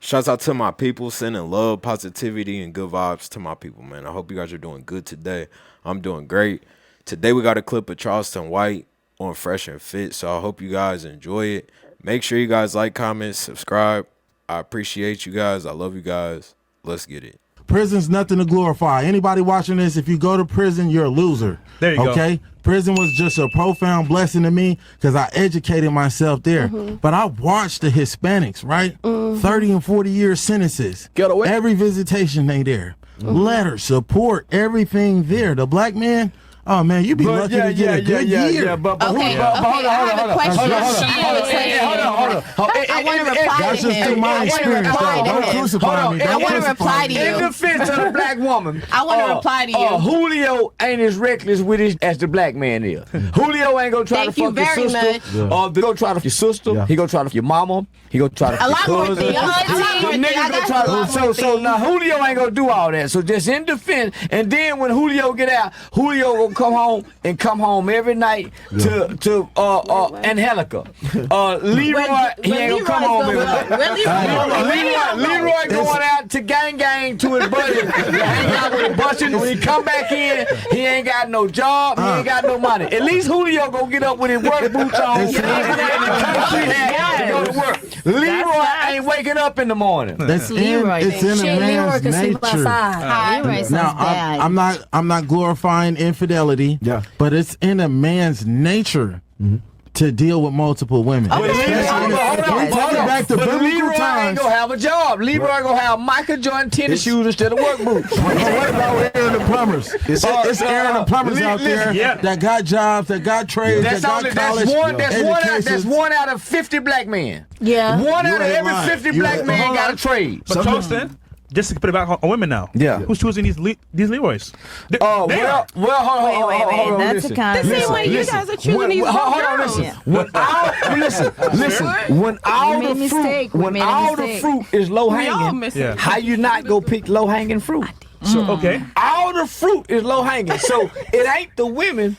Shouts out to my people, sending love, positivity, and good vibes to my people, man. I hope you guys are doing good today. I'm doing great. Today we got a clip of Charleston White on Fresh and Fit, so I hope you guys enjoy it. Make sure you guys like, comment, subscribe. I appreciate you guys. I love you guys. Let's get it. Prison's nothing to glorify. Anybody watching this, if you go to prison, you're a loser. There you go. Okay? Prison was just a profound blessing to me because I educated myself there. But I watched the Hispanics, right? 30 and 40 year sentences. Get away. Every visitation they there. Letters, support, everything there. The black man, oh man, you be lucky to get a good year. Yeah, but hold on. I want to reply That's to just through him. my experience, though. Don't crucify me. I want to reply to In you. defense of the black woman, I want to reply to you. Julio ain't as reckless with it as the black man is. Julio ain't gonna try Thank to you fuck your very sister. much. He gonna try to your sister. He gonna try to your mama. He gonna try to A your lot more cousin. things. A lot more The things. nigga I gonna got try a lot to. more So things. now Julio ain't gonna do all that. So just in defense, and then when Julio get out, Julio gonna come home and come home every night to Angelica. Leroy, he ain't gonna come home every night. Leroy going out to gang to his buddy. Hang out with Bustin'. When he come back in, he ain't got no job. He ain't got no money. At least Julio gonna get up with his work boots on and country hat to go to work. Leroy ain't waking up in the morning. It's Leroy, it's in a man's nature. Leroy sounds Now, bad. I'm not glorifying infidelity, but it's in a man's nature to deal with multiple women. Okay. Especially back to But biblical Leroy ain't times. gonna have a job. Leroy gonna have Michael Jordan tennis shoes instead of work boots. What about Aaron the plumbers? It's Aaron the plumbers out there that got jobs, that got trades, that got college educations. That's one out of 50 black men. Yeah. One You out of ain't every lying. 50 You black ain't- men hold got on. a trade. But Charleston, just to put it back on women now. Yeah. Who's choosing these Leroys? Hold on. Wait, that's the kind of The same way you guys are choosing these Hold on, girls. listen. When all We the made a fruit, mistake. We when made a all the mistake. fruit is low We all hanging, missing. Yeah. how you not go pick low hanging fruit? So okay. All the fruit is low hanging, so it ain't the women,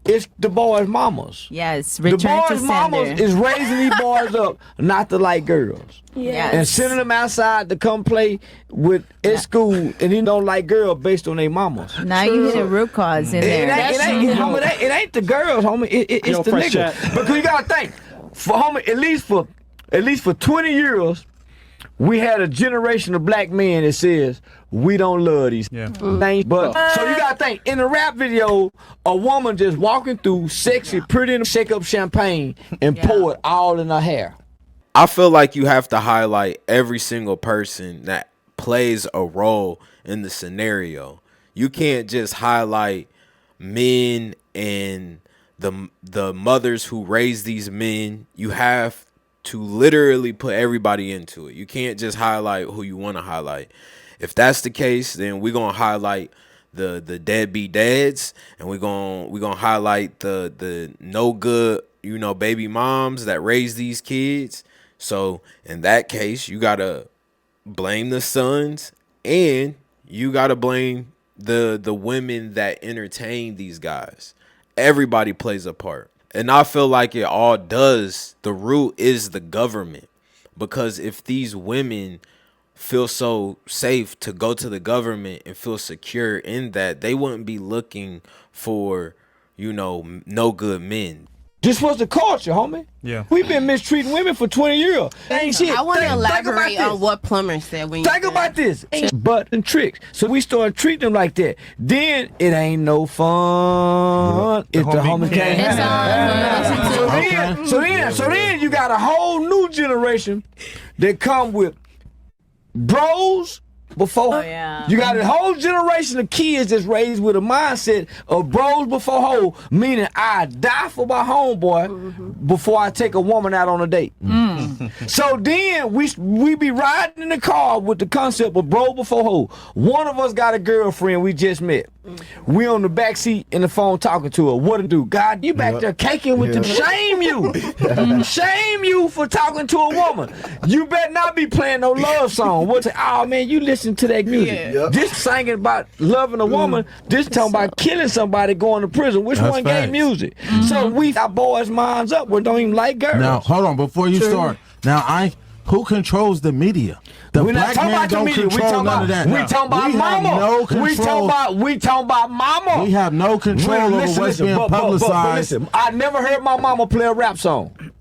it's the boys' mamas. Yes, The return to boys' mamas sender. is raising these boys up not to like girls. Yes. And sending them outside to come play with at school, and he don't like girls based on their mamas. Now you hit a root cause in there. It ain't the girls, homie. It's Yo, the fresh niggas. chat. Because you gotta think, for homie, at least for 20 years, we had a generation of black men that says we don't love these things. But so you gotta think, in a rap video, a woman just walking through, sexy, pretty, and shake up champagne and pour it all in her hair. I feel like you have to highlight every single person that plays a role in the scenario. You can't just highlight men and the mothers who raise these men. You have to literally put everybody into it. You can't just highlight who you want to highlight. If that's the case, then we're gonna highlight the deadbeat dads, and we're gonna highlight the no good, baby moms that raise these kids. So in that case, you gotta blame the sons, and you gotta blame the women that entertain these guys. Everybody plays a part. And I feel like it all does. The root is the government. Because if these women feel so safe to go to the government and feel secure in that, they wouldn't be looking for, no good men. This was the culture, homie. Yeah. We've been mistreating women for 20 years. Ain't shit. I want to Think about elaborate this. on what Plumber said when you Think said- about this. But and tricks. So we started treating them like that. Then it ain't no fun if the homie can't It's have it. So then you got a whole new generation that come with bros before. Oh, yeah. You got a whole generation of kids that's raised with a mindset of bros before hoe, meaning I die for my homeboy before I take a woman out on a date. So then we be riding in the car with the concept of bro before hoe. One of us got a girlfriend we just met. We on the back seat in the phone talking to her. What to do? God, you back there caking with them. Shame you. Shame you for talking to a woman. You better not be playing no love song. What? Oh man, you listen to that music. This singing about loving a woman. This talking about killing somebody, going to prison. Which That's one facts. gave music? So we our boys' minds up. We don't even like girls. Now, hold on, before you start. Now, Who controls the media? The We're not black talking man about the don't media. We control talking none about of that. we talking about We have mama. no We control. talking about mama. We have no control over what's being publicized. Listen, I never heard my mama play a rap song.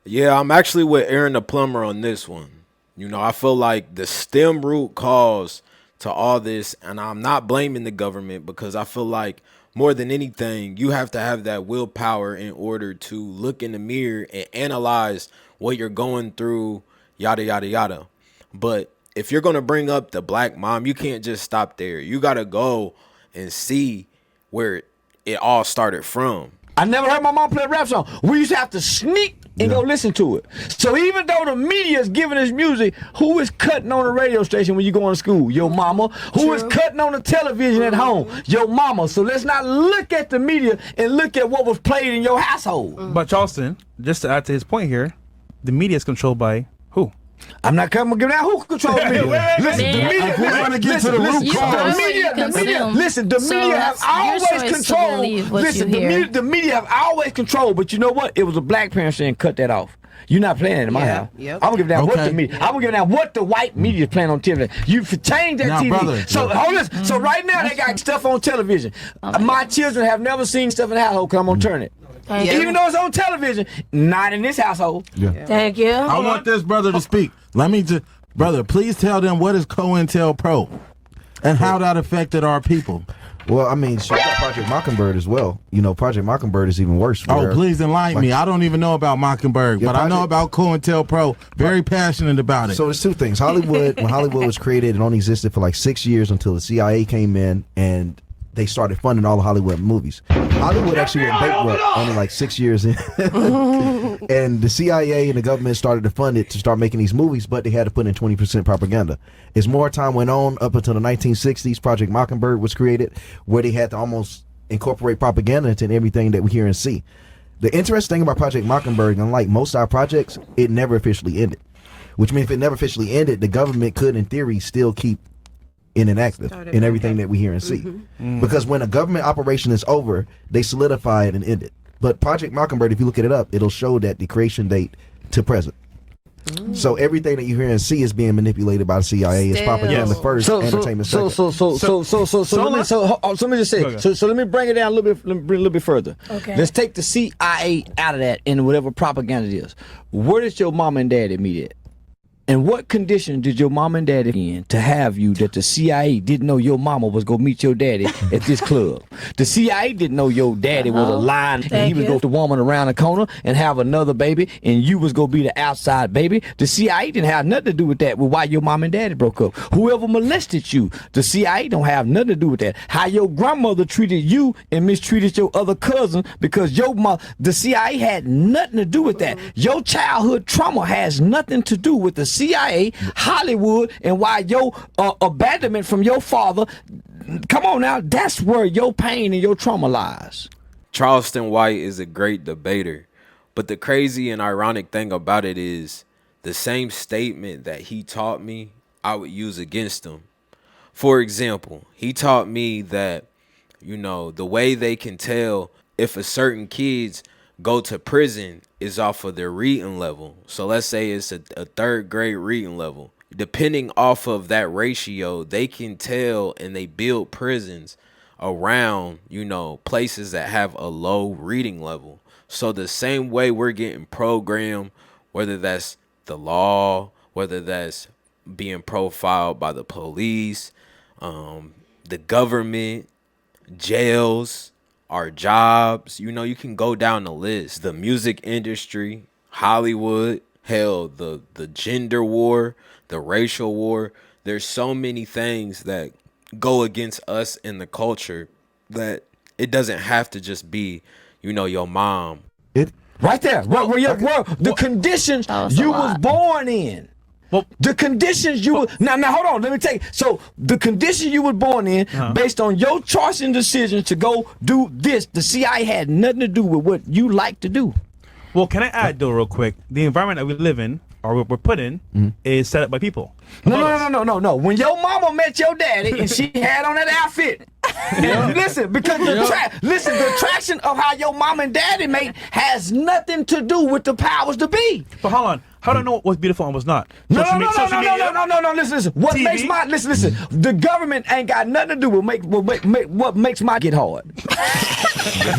Yeah, I'm actually with Aaron the Plumber on this one. You know, I feel like the stem root cause to all this, and I'm not blaming the government because I feel like more than anything, you have to have that willpower in order to look in the mirror and analyze what you're going through, yada, yada, yada. But if you're going to bring up the black mom, you can't just stop there. You got to go and see where it all started from. I never heard my mom play a rap song. We used to have to sneak and go listen to it. So even though the media is giving us music, who is cutting on the radio station when you going to school? Your mama. Who is cutting on the television at home? Your mama. So let's not look at the media and look at what was played in your household. But Charleston, just to add to his point here, the media is controlled by who? I'm not coming to give out who controls the media. Listen, the media. We're gonna get to the root cause. The media have always controlled. Listen, the media have always controlled. But you know what? It was a black parent saying, "Cut that off." You're not playing it in my house. Yep. I'm gonna give down what the media. I'm gonna give down what the white media is playing on television. You change that Now, TV. brother, So hold this. So right now they got stuff on television. My children have never seen stuff in the household because I'm gonna turn it. Even though it's on television, not in this household. Thank you. I want this brother to speak. Let me just, brother, please tell them what is COINTELPRO and how that affected our people. Well, I mean, so Project Mockingbird as well. You know, Project Mockingbird is even worse. Oh, please enlighten me. I don't even know about Mockingbird, but I know about COINTELPRO. Very passionate about it. So there's two things. Hollywood, when Hollywood was created, it only existed for like 6 years until the CIA came in and they started funding all the Hollywood movies. Hollywood actually went bankrupt only like 6 years in. And the CIA and the government started to fund it to start making these movies, but they had to put in 20% propaganda. As more time went on, up until the 1960s, Project Mockingbird was created, where they had to almost incorporate propaganda into everything that we hear and see. The interesting thing about Project Mockingbird, unlike most of our projects, it never officially ended. Which means if it never officially ended, the government could, in theory, still keep inactive in everything that we hear and see. Because when a government operation is over, they solidify it and end it. But Project Mockingbird, if you look at it up, it'll show that the creation date to present. So everything that you hear and see is being manipulated by the CIA. It's propaganda first, entertainment second. So let me just say. So let me bring it down a little bit further. Okay. Let's take the CIA out of that and whatever propaganda it is. Where did your mom and daddy meet at? And what condition did your mom and daddy in to have you that the CIA didn't know your mama was going to meet your daddy at this club? The CIA didn't know your daddy was a lion and he was going to woman around the corner and have another baby and you was going to be the outside baby. The CIA didn't have nothing to do with that, with why your mom and daddy broke up. Whoever molested you, the CIA don't have nothing to do with that. How your grandmother treated you and mistreated your other cousin because the CIA had nothing to do with that. Your childhood trauma has nothing to do with the CIA, Hollywood, and why your abandonment from your father. Come on now, that's where your pain and your trauma lies. Charleston White is a great debater, but the crazy and ironic thing about it is the same statement that he taught me, I would use against him. For example, he taught me that, you know, the way they can tell if a certain kids go to prison is off of their reading level. So let's say it's a third grade reading level. Depending off of that ratio, they can tell and they build prisons around, you know, places that have a low reading level. So the same way we're getting programmed, whether that's the law, whether that's being profiled by the police, the government, jails, our jobs, you know, you can go down the list. The music industry, Hollywood, hell, the gender war, the racial war. There's so many things that go against us in the culture that it doesn't have to just be, you know, your mom. Right there, the conditions you was born in. Well, the conditions you now hold on, let me take. So the condition you were born in, based on your choice and decision to go do this, the CIA had nothing to do with what you like to do. Well, can I add though, real quick? The environment that we live in, or we're put in, is set up by people. No. When your mama met your daddy and she had on that outfit, listen, because the attraction of how your mom and daddy mate has nothing to do with the powers to be. But hold on. How do I know what's beautiful and what's not? No. Listen. What TV? makes my listen? The government ain't got nothing to do with what makes my get hard.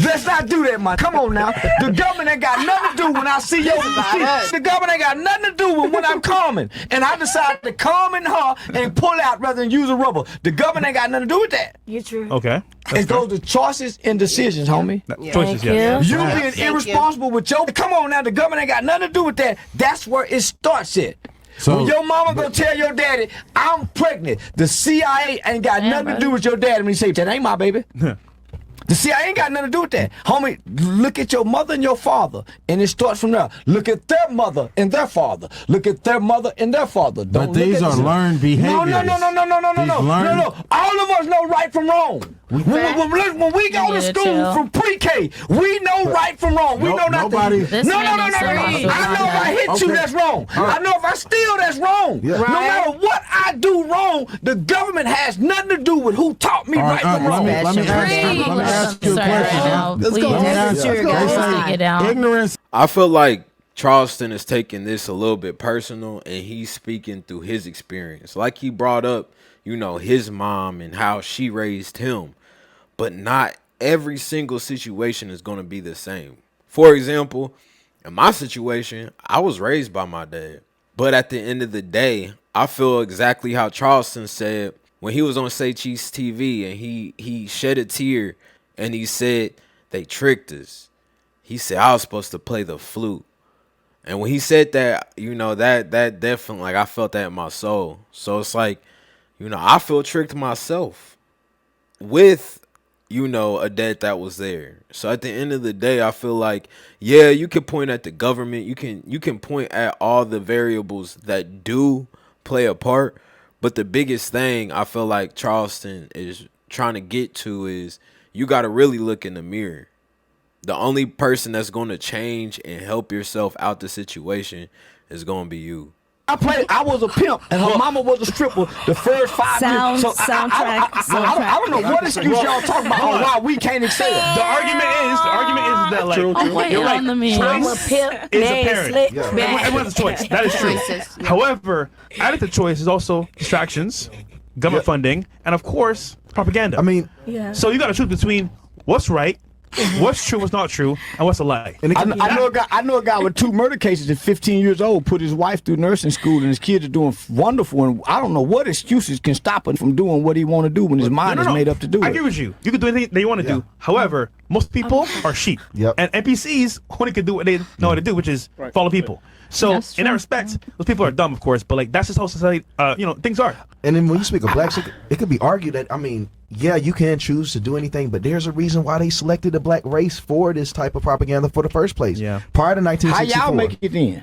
Let's not do that, man. Come on now. The government ain't got nothing to do when I see your. The government ain't got nothing to do with when I'm calming, and I decide to calm in her and pull out rather than use a rubber. The government ain't got nothing to do with that. You're true. Okay. It goes to choices and decisions, homie. Choices, yeah. You being irresponsible with your. Come on now. The government ain't got nothing to do with that. That's where it starts at. So when your mama gonna tell your daddy, I'm pregnant, the CIA ain't got nothing to do with your daddy when he say that ain't my baby. The CIA ain't got nothing to do with that. Homie, look at your mother and your father, and it starts from there. Look at their mother and their father. Look at their mother and their father. Don't but these are learned behaviors. No. All of us know right from wrong. When we go to school from pre-K, we know right from wrong. We know not to. No. I know if I hit you, that's wrong. I know if I steal, that's wrong. No matter what I do wrong, the government has nothing to do with who taught me right from wrong. Let me ask you a question. Let's go. Ignorance. I feel like Charleston is taking this a little bit personal, and he's speaking through his experience. Like he brought up, his mom and how she raised him. But not every single situation is going to be the same. For example, in my situation, I was raised by my dad. But at the end of the day, I feel exactly how Charleston said when he was on Say Cheese TV and he shed a tear and he said, they tricked us. He said, I was supposed to play the flute. And when he said that, that definitely, like, I felt that in my soul. So it's like, I feel tricked myself with a debt that was there. So at the end of the day, I feel like, yeah, you can point at the government. You can point at all the variables that do play a part. But the biggest thing I feel like Charleston is trying to get to is you got to really look in the mirror. The only person that's going to change and help yourself out the situation is going to be you. I was a pimp, and her mama was a stripper the first 5 years. So soundtrack. I don't know what excuse y'all talking about on why we can't excel. The argument is that, like, you're right. Choice is apparent. Everyone has a choice. That is true. However, added to choice is also distractions, government funding, and of course, propaganda. I mean, so you got to choose between what's right, what's true, what's not true, and what's a lie. and I know a guy with 2 murder cases at 15 years old, put his wife through nursing school, and his kids are doing wonderful, and I don't know what excuses can stop him from doing what he want to do when his mind is made up to do it. I agree with you. You can do anything that you want to do. However, most people are sheep. Yep. And NPCs only can do what they know how to do, which is follow people. So in that respect, those people are dumb, of course, but like that's just how society, things are. And then when you speak of blacks, it could be argued that, yeah, you can choose to do anything, but there's a reason why they selected the black race for this type of propaganda for the first place. Yeah. Prior to 1964. How y'all make it then?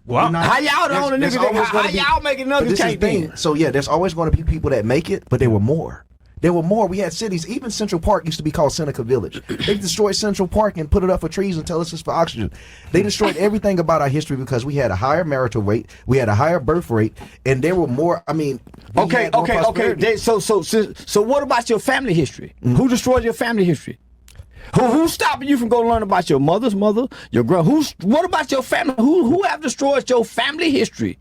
Well, How y'all the only niggas how y'all making niggas can't then? So yeah, there's always going to be people that make it, but there were more. There were more. We had cities. Even Central Park used to be called Seneca Village. They destroyed Central Park and put it up for trees and tell us it's for oxygen. They destroyed everything about our history because we had a higher marital rate, we had a higher birth rate, and there were more. Okay. So what about your family history? Mm-hmm. Who destroyed your family history? Who's stopping you from going to learn about your mother's mother, your grand? What about your family? Who have destroed your family history?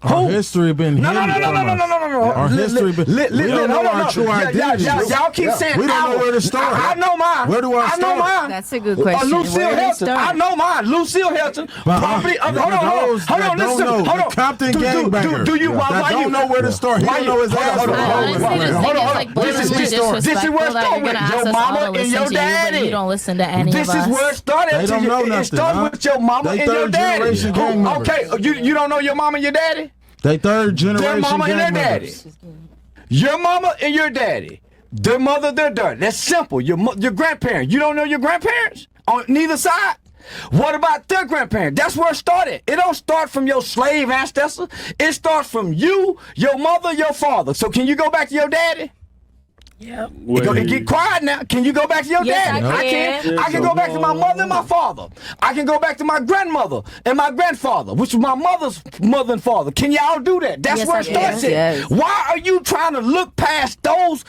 Our history been no. Our history been. We don't know our true identity. Y'all keep saying we don't know where to start. I know mine. Where do I start? know mine. That's a good question. Lucille Helton. I know mine. Lucille Helton. Probably. Hold on. Listen. Hold on. Compton gangbanger. Do you? Why you don't know where to start? He don't know his ass. Hold on. This is where it started. Your mama and your daddy. You don't listen to any of us. This is where it started. They don't know nothing. It started with your mama and your daddy. Okay. You don't know your mama and your daddy? They third generation their mama and their daddy. members. Your mama and your daddy. Their mother, their daughter. That's simple. Your grandparents. You don't know your grandparents on neither side? What about their grandparents? That's where it started. It don't start from your slave ancestors. It starts from you, your mother, your father. So can you go back to your daddy? Yep. Get quiet now. Can you go back to your daddy? I can. I can go back to my mother and my father. I can go back to my grandmother and my grandfather, which was my mother's mother and father. Can y'all do that? That's where it starts. Yes. Why are you trying to look past those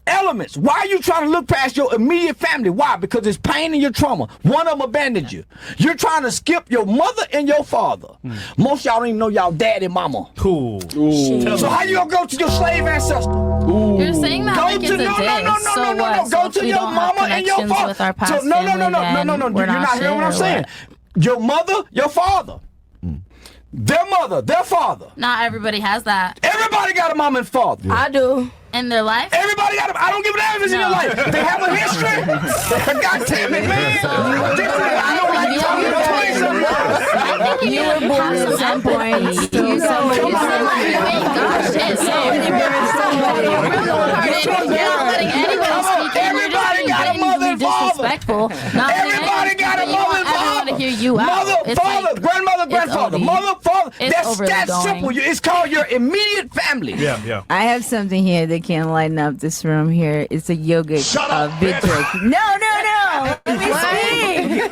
elements. Why are you trying to look past your immediate family? Why? Because it's pain and your trauma. One of them abandoned you. You're trying to skip your mother and your father. Most y'all don't even know y'all daddy and mama. Cool. So how you gonna go to your slave ancestor? You're saying that like it's a diss. So what? Go to your mama and your father. With our past No. You're not hearing what I'm saying. Your mother, your father. Their mother, their father. Not everybody has that. Everybody got a mama and father. Yeah. I do. In their life? Everybody got I don't give a damn if it's in your life. They have a history. God damn it, man. I don't like talking to 20-something. You were born at some point. You Everybody got a mother and father. Everybody got a mother and father. Mother, father, grandmother, grandfather. Mother, father. That's simple. It's called your immediate family. Yeah. I have something here that can lighten up this room here. It's a yoga video. No. Let me speak.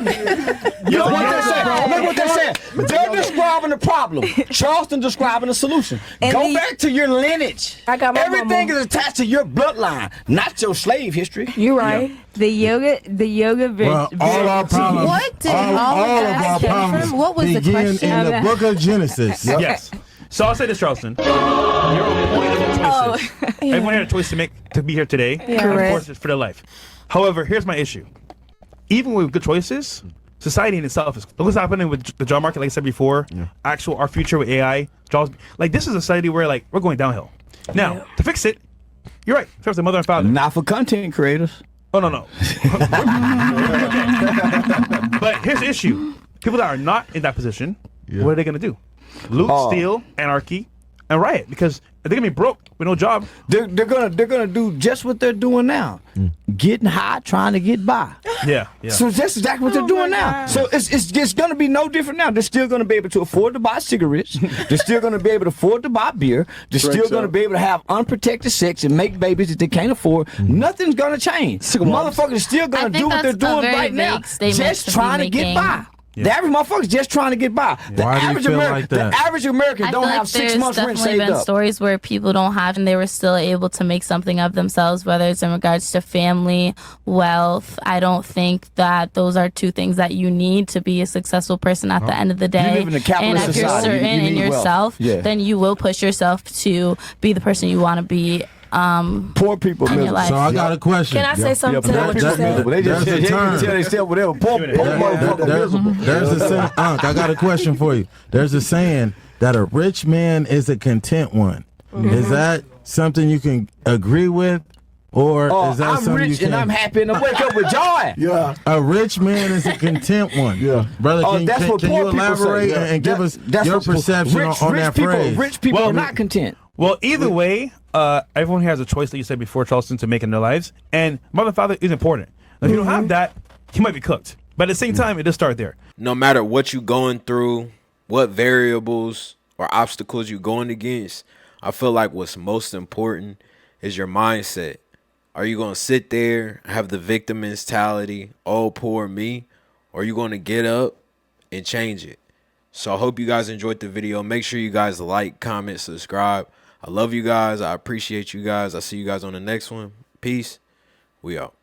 You know what they're saying? Look what they're saying. They're describing the problem. Charleston describing the solution. Go back to your lineage. I got my Everything mama. is attached to your bloodline, not your slave history. You're right. The yoga Well, all our problems, What did all all of that our come problems from? What was the begin question? in the book of Genesis. Yes. So I'll say this, Charleston. You're a point of choices. Everyone had a choice to be here today. Correct. For their life. However, here's my issue. Even with good choices, society in itself is. Look what's happening with the job market, like I said before. Our future with AI. Jobs. Like, this is a society where, like, we're going downhill. Now, to fix it, you're right. First, the mother and father. Not for content creators. Oh, no. But here's the issue. People that are not in that position, what are they going to do? Loot, steal, anarchy, and riot. Because they're going to be broke with no job. They're gonna do just what they're doing now. Getting high, trying to get by. Yeah. So that's exactly what they're doing now. So it's gonna be no different now. They're still gonna be able to afford to buy cigarettes. They're still gonna be able to afford to buy beer. They're still gonna be able to have unprotected sex and make babies that they can't afford. Nothing's gonna change. Motherfuckers are still gonna do what they're doing right now. Just trying to get by. The average motherfucker's just trying to get by. The average American don't have 6 months rent saved up. There's definitely been stories where people don't have and they were still able to make something of themselves, whether it's in regards to family, wealth. I don't think that those are two things that you need to be a successful person at the end of the day. You live in a capitalist and if you're society, certain in yourself, then you will push yourself to be the person you want to be. Poor people in your life. So I got a question. Can I say something to what you said? They just tell themselves whatever. There's a saying, Unc, I got a question for you. There's a saying that a rich man is a content one. Is that something you can agree with? Or is that I'm something rich you can... and I'm happy and I wake up with joy. Yeah. A rich man is a content one. Brother, can you elaborate and give us your perception on that phrase? Rich people are not content. Well, either way, everyone has a choice, like you said before, Charleston, to make in their lives. And mother and father is important. Now, if you don't have that, you might be cooked. But at the same time, it does start there. No matter what you're going through, what variables or obstacles you're going against, I feel like what's most important is your mindset. Are you going to sit there, have the victim mentality, oh, poor me? Or are you going to get up and change it? So I hope you guys enjoyed the video. Make sure you guys like, comment, subscribe. I love you guys. I appreciate you guys. I'll see you guys on the next one. Peace. We out.